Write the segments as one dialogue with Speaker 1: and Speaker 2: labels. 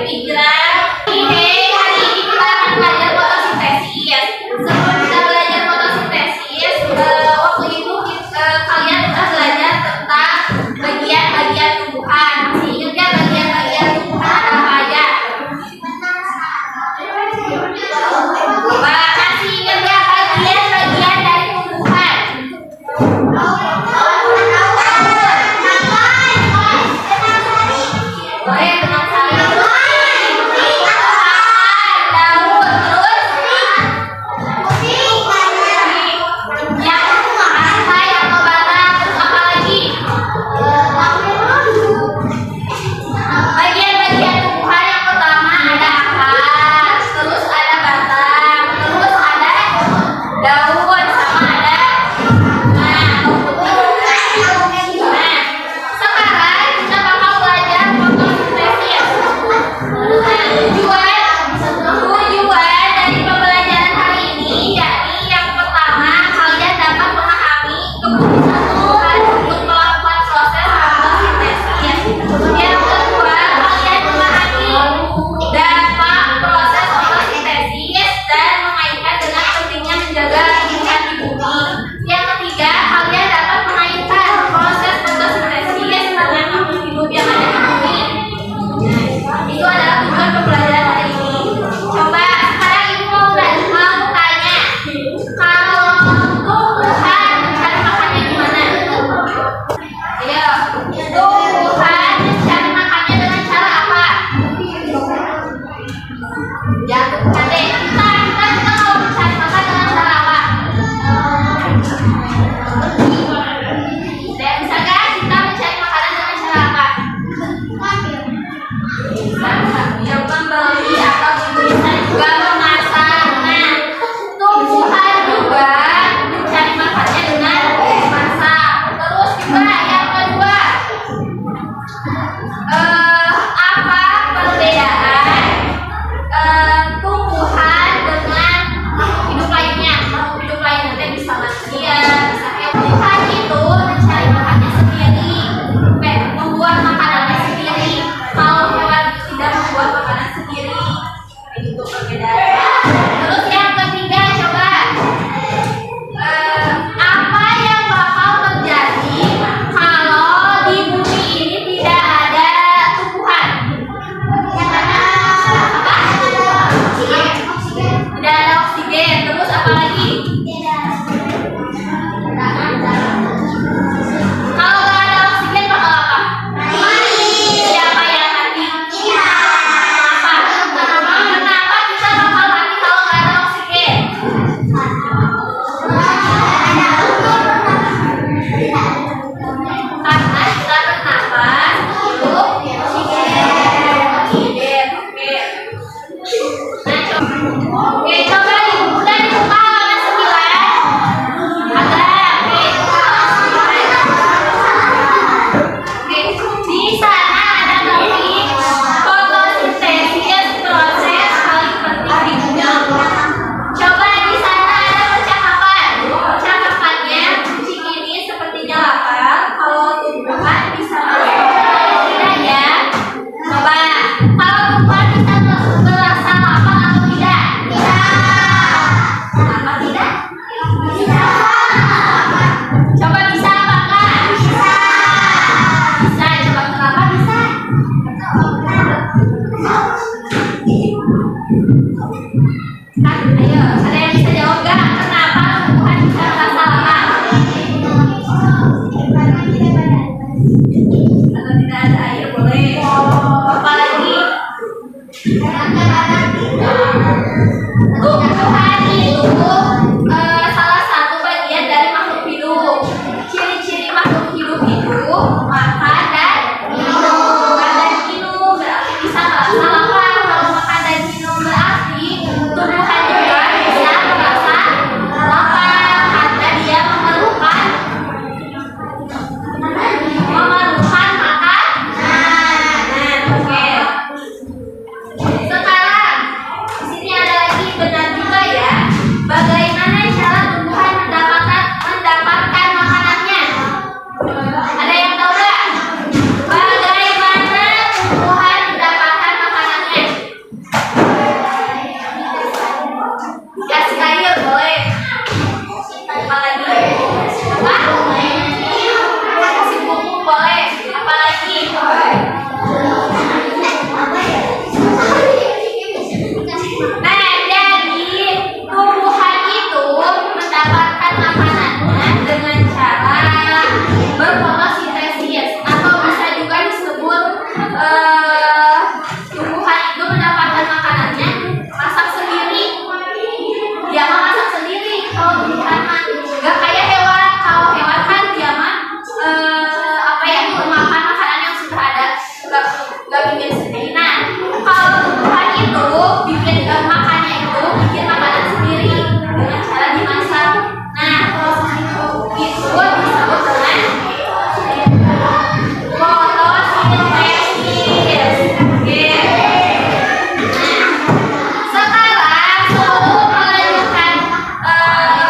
Speaker 1: pikiran. Hari ini kita akan belajar fotosintesis. Sebelum kita belajar fotosintesis, waktu itu kalian udah belajar tentang bagian-bagian tumbuhan. Masih ingat nggak bagian-bagian tumbuhan ada apa aja? Coba masih ingat nggak bagian-bagian dari tumbuhan? Boleh benar sekali. Bagian-bagian tumbuhan yang pertama ada akar, terus ada batang, terus ada daun, sama ada sekarang kita bakal belajar fotosintesis. Tujuan dari pembelajaran hari ini, jadi yang pertama kalian dapat memahami kebutuhan tumbuhan untuk melakukan proses fotosintesis. Yang kedua, kalian memahami dampak proses fotosintesis dan mengaitkan dengan pentingnya menjaga lingkungan di bumi. Yang ketiga, kalian dapat mengaitkan proses fotosintesis dengan makhluk hidup yang ada di bumi. Itu adalah tujuan pembelajaran hari ini. Coba sekarang ibu mau tanya, kalau tumbuhan mencari makannya gimana? Ayo, tumbuhan mencari makannya dengan cara apa? Ya, adek, kita kalau mencari makan dengan cara apa? Dan bisa nggak kita mencari makanan dengan cara apa? Bisa membeli atau bisa juga memasak. Nah, tumbuhan juga mencari makannya dengan memasak. Terus juga yang kedua, apa perbedaan tumbuhan dengan makhluk hidup lainnya? Makhluk hidup lainnya nanti bisa manusia, bisa hewan. Tumbuhan itu mencari makannya sendiri, membuat makanannya sendiri. Kalau hewan itu tidak membuat makanan sendiri, itu perbedaan. Terus yang ketiga, coba apa yang bakal terjadi kalau di bumi ini tidak ada bikin sendiri. Nah, kalau Tuhan itu bikin makannya itu bikin makanan sendiri dengan cara dimasak. Nah, proses itu disebut dengan fotosintesis. Oke. Sekarang sebelum melanjutkan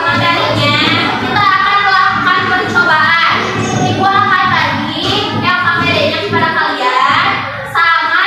Speaker 1: materinya, kita akan melakukan percobaan. Ibu akan bagi yang materinya kepada kalian, sama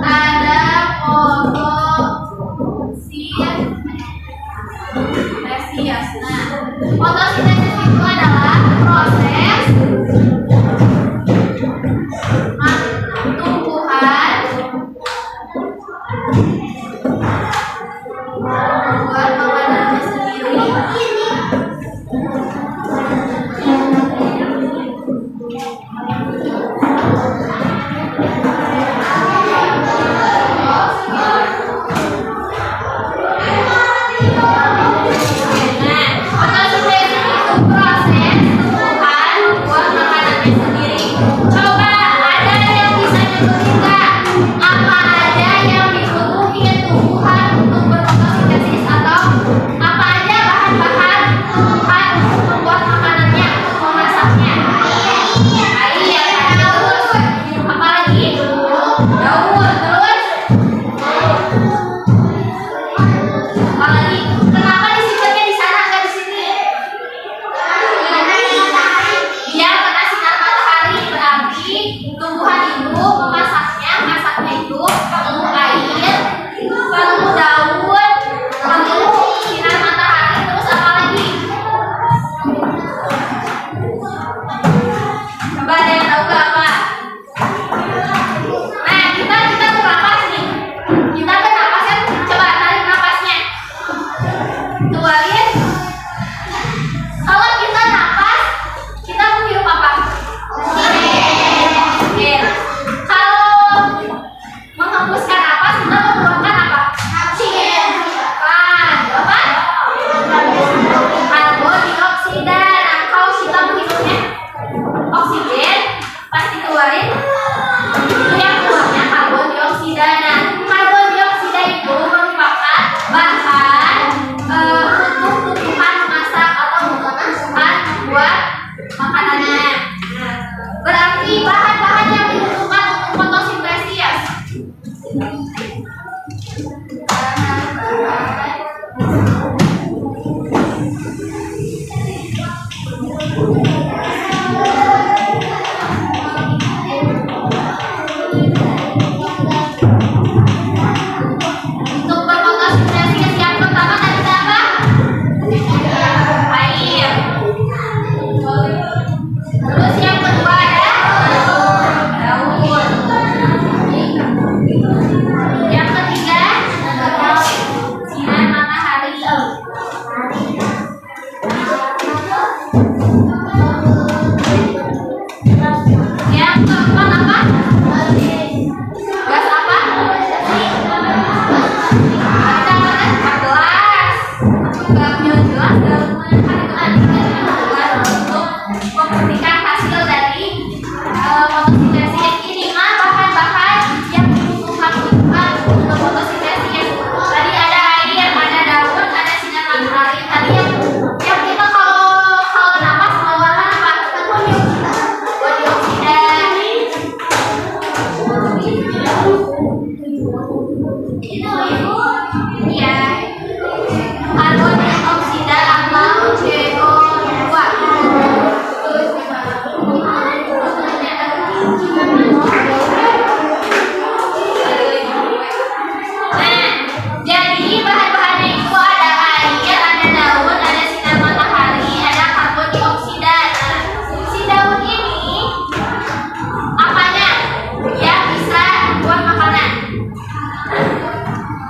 Speaker 1: ada fotosintesis. Nah, fotosintesis itu adalah proses tumbuhan membuat makanannya sendiri.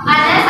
Speaker 1: Ada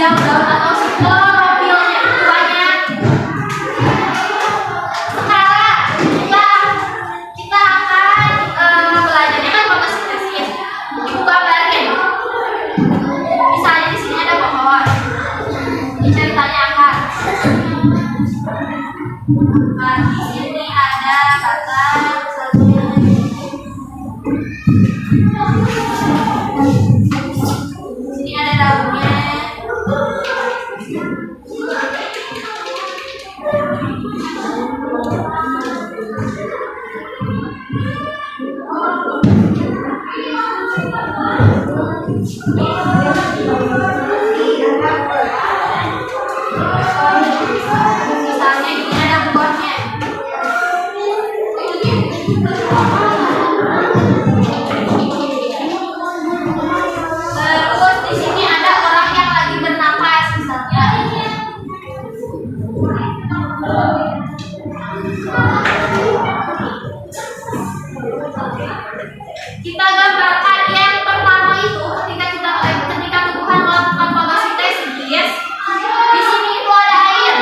Speaker 1: yang daun atau si klorofilnya itu banyak. Sekarang kita akan belajarnya kan fotosintesis. Ibu gambarin. Misalnya di sini ada pohon. Ini ceritanya akar. Nah, di sini ada batang. Sini ada daunnya. Misalnya ini ada buahnya. Terus di sini ada orang yang lagi bernafas misalnya. Kita gambarkan yang pertama itu ketika tumbuhan melakukan fotosintesis. Di sini itu ada air.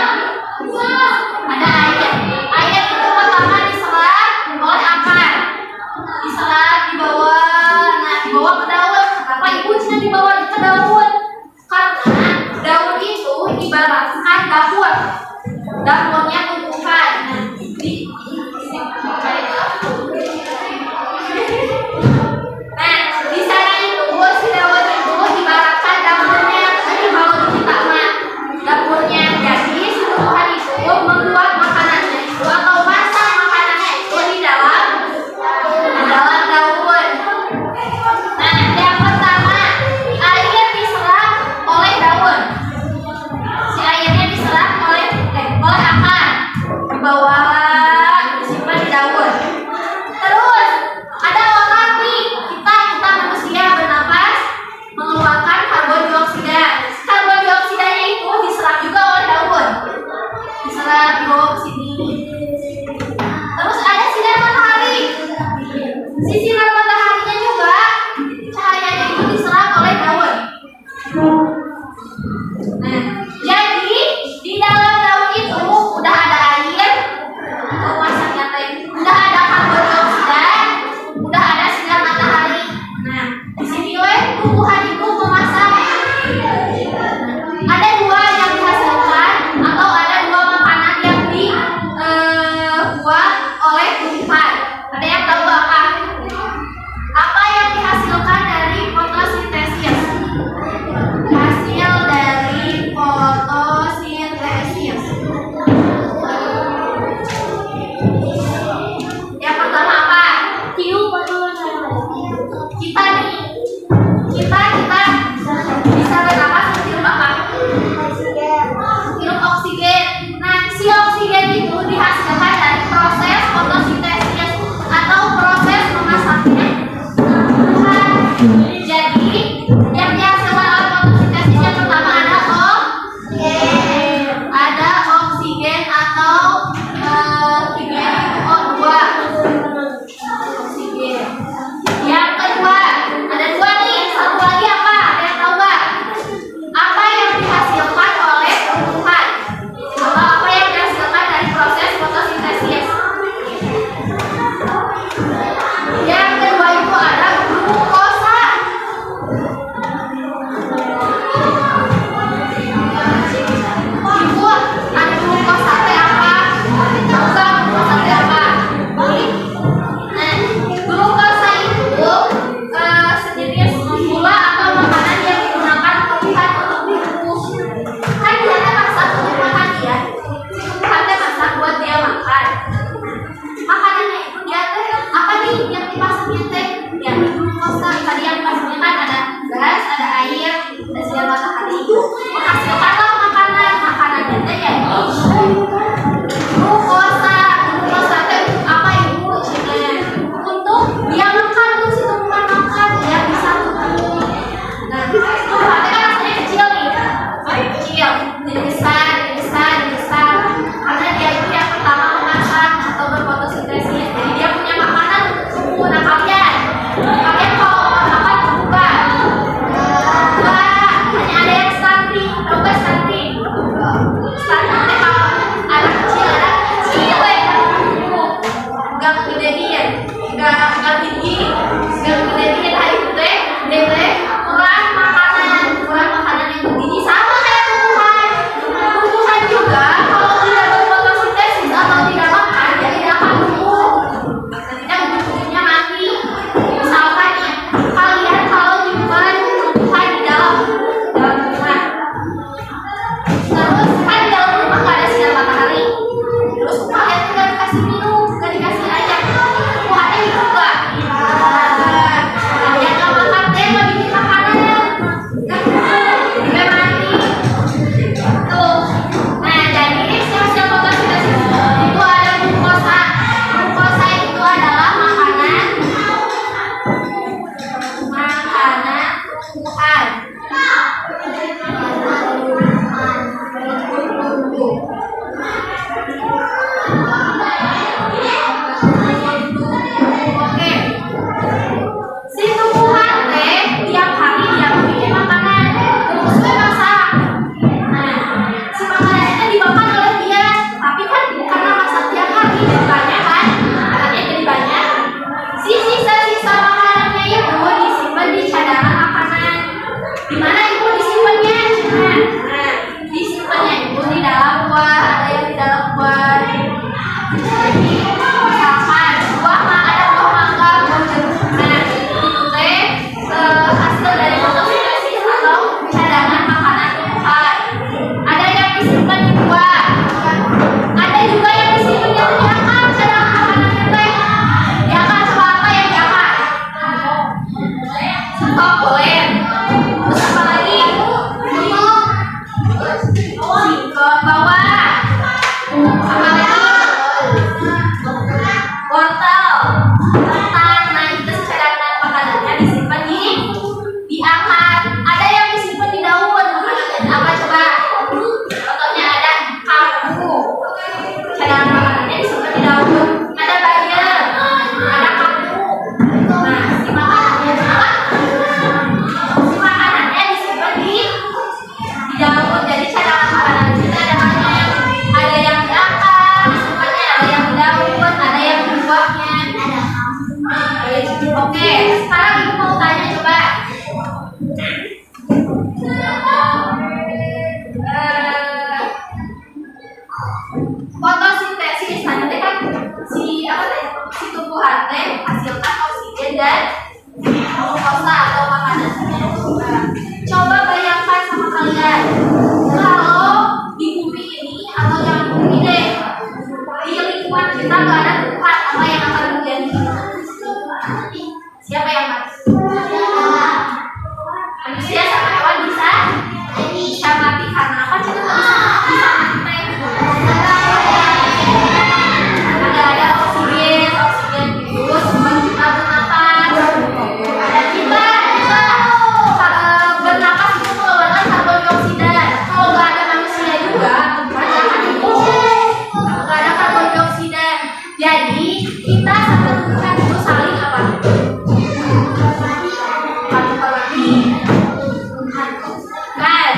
Speaker 1: tumbuhan. Oke, si tumbuhan teh tiap hari dia bikin makanan terus masak. Nah, si makanannya dimakan oleh dia, tapi kan karena masak tiap hari jadi banyak kan, makanannya jadi banyak. Si sisa-sisa makanannya itu disimpan di cadangan makanan. Di mana ibu disimpannya? Nah, disimpannya itu di dalam buah, ada yang di dalam buah. Jadi misalkan buah ada buah mangga, buah jeruk. Nah, itu teh hasil dari fotosintesis atau cadangan makanan tumbuhan. Ada yang disimpan di buah, ada juga yang disimpan di akar cadangan makanannya teh. Di akar coba apa yang di akar? Singkong boleh. Terus apa lagi? Singkong bawah. Apa lagi? Wortel, ketan. Nah, itu cadangan makanannya disimpan di akar. Ada yang disimpan di daun. Apa coba? Contohnya ada kaldu. Cadangan makanannya disimpan di daun. Ada bayam, ada kaldu. Nah, si makanannya apa? Si makanannya disimpan di daun. Jadi cadangan makanan kita ada banyak. Ada yang di akar, disimpannya ada yang di daun, ada yang di buahnya. Oke, sekarang ibu mau tanya coba. Fotosintesis nanti kan si apa teh? Si tumbuhan teh menghasilkan oksigen dan glukosa atau makanan. Coba bayangkan sama kalian, kalau di bumi ini atau yang bumi deh, di lingkungan kita nggak ada tumbuhan, apa yang akan terjadi? Siapa yang mati? Manusia sama hewan bisa mati karena apa? Coba bisa mati teh. Ada oksigen terus kita bernapas. Ada kita bernapas itu mengeluarkan karbon dioksida. Kalau nggak ada manusia juga, akan hidup. Nggak ada karbon dioksida. Jadi kita sama tumbuhan itu saling apa? Kan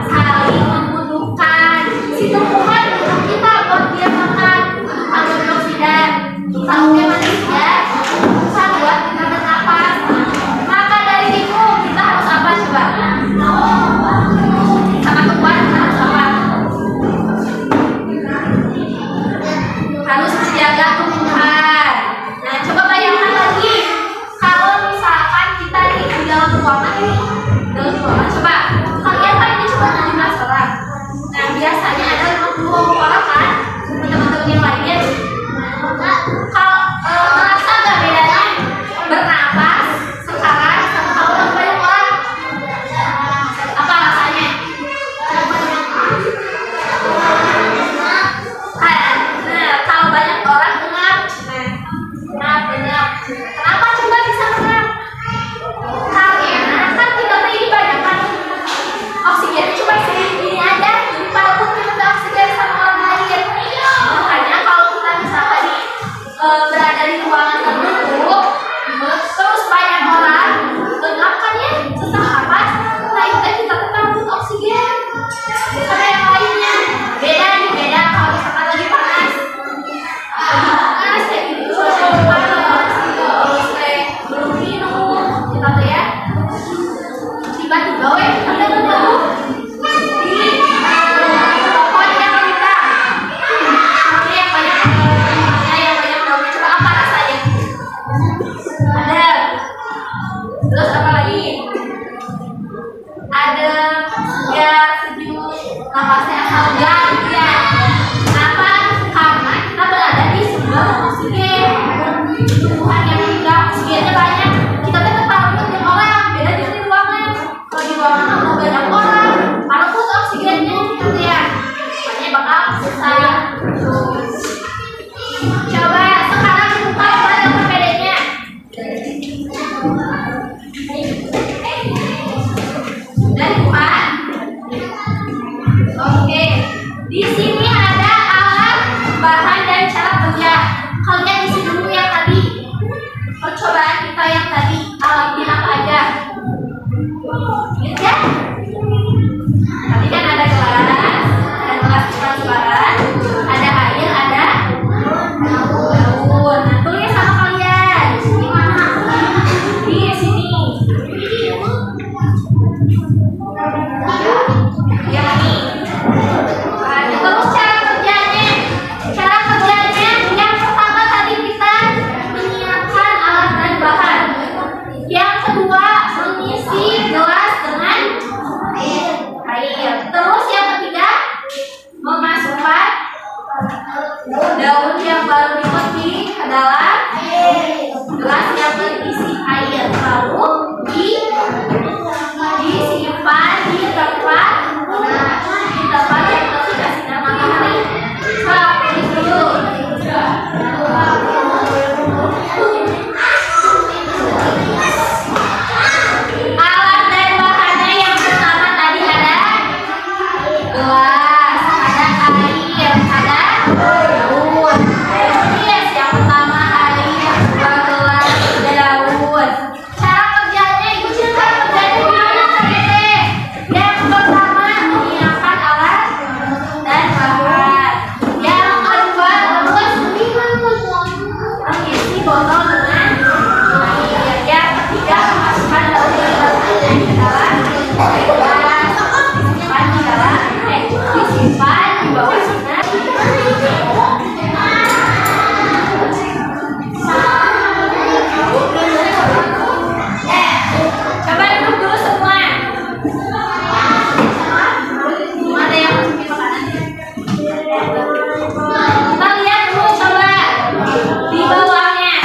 Speaker 1: saling membutuhkan. Si tumbuhan butuh kita buat dia makan, butuh karbon dioksida. Kita oke manusia bisa buat kita bernapas. Maka dari itu kita harus apa coba? Sama tumbuhan kita harus apa? Harus menjaga tumbuhan. Nah, coba bayangkan lagi kalau misalkan kita di dalam ruangan ini, dalam ruangan coba kalian kan ini cuma 15 orang. Nah, biasanya ada 50 orang kan, teman-teman yang lainnya. Kalau merasa nggak bedanya bernapas sekarang sama kalau udah banyak orang? Apa rasanya? Nah, kalau banyak orang ngap. Ngap. Kenapa coba bisa ngap? Karena kan kita ini banyak kan oksigen cuma segini aja, jadi walaupun kita oksigen sama orang lain. Makanya kalau kita misalkan berada di ruangan tertutup, terus banyak orang, ngap kan ya, sesak napas. Nah, itu kita tetap butuh oksigen. Ada yang lainnya. Beda kalau misalkan lagi panas. Panas kayak gitu, belum minum, kita tuh ya. Tiba-tiba ada ketemu di pohon yang rindang. Yang banyak daunnya. Coba apa rasanya? Ada. Terus apa lagi? Ada ya sejuk, napasnya lega gitu ya. Kenapa? Karena kita berada di sumber oksigen. Tumbuhan yang rendah oksigennya banyak. Kita tetap butuh orang. Beda di ruangan. Kalau di ruangan mau banyak orang, kalau butuh oksigennya gitu ya. Makanya bakal susah. Coba sekarang buka apa yang bedanya? Ingat ya? Tadi kan ada gelas transparan, ada air, ada daun. Nah, tulis sama kalian. Di mana? Di sini. Yang ini. Nah, terus cara kerjanya. Cara kerjanya yang pertama tadi kita menyiapkan alat dan bahan. Yang kedua mengisi gelas dengan air. Terus yang ketiga memasukkan daun yang baru dipetik ke dalam gelas yang berisi air. Lalu disimpan di tempat yang tersudah sinar matahari. Coba tulis dulu. Alat dan bahannya yang pertama tadi ada gelas, ada air, ada daun. Yes, yang pertama air, kedua gelas, ada daun. Cara kerjanya ikutin cara kerjanya gimana tadi? Yang pertama menyiapkan alat dan bahan. Yang kedua terus mengisi botol dengan air. Yang ketiga memasukkan daun yang baru ke dalam gelas. Disimpan di bawah sinar. Coba duduk dulu semua. Ada yang masukin makanan? Kita lihat dulu coba di bawahnya.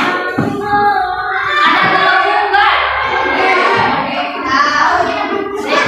Speaker 1: Ada gelembung enggak? Ada yang ada gelembungnya enggak?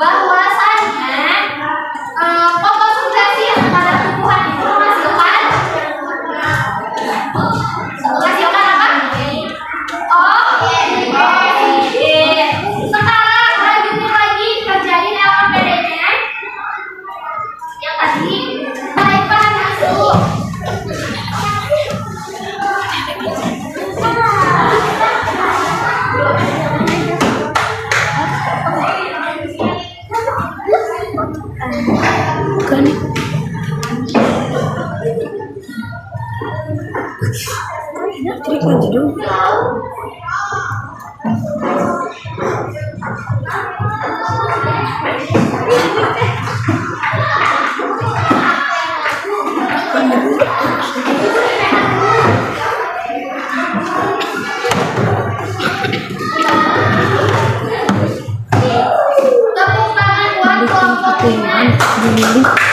Speaker 1: bahwasannya fotosintesa pada tumbuhan itu
Speaker 2: Kunci dong.
Speaker 1: Tepuk tangan buat kelompok 5.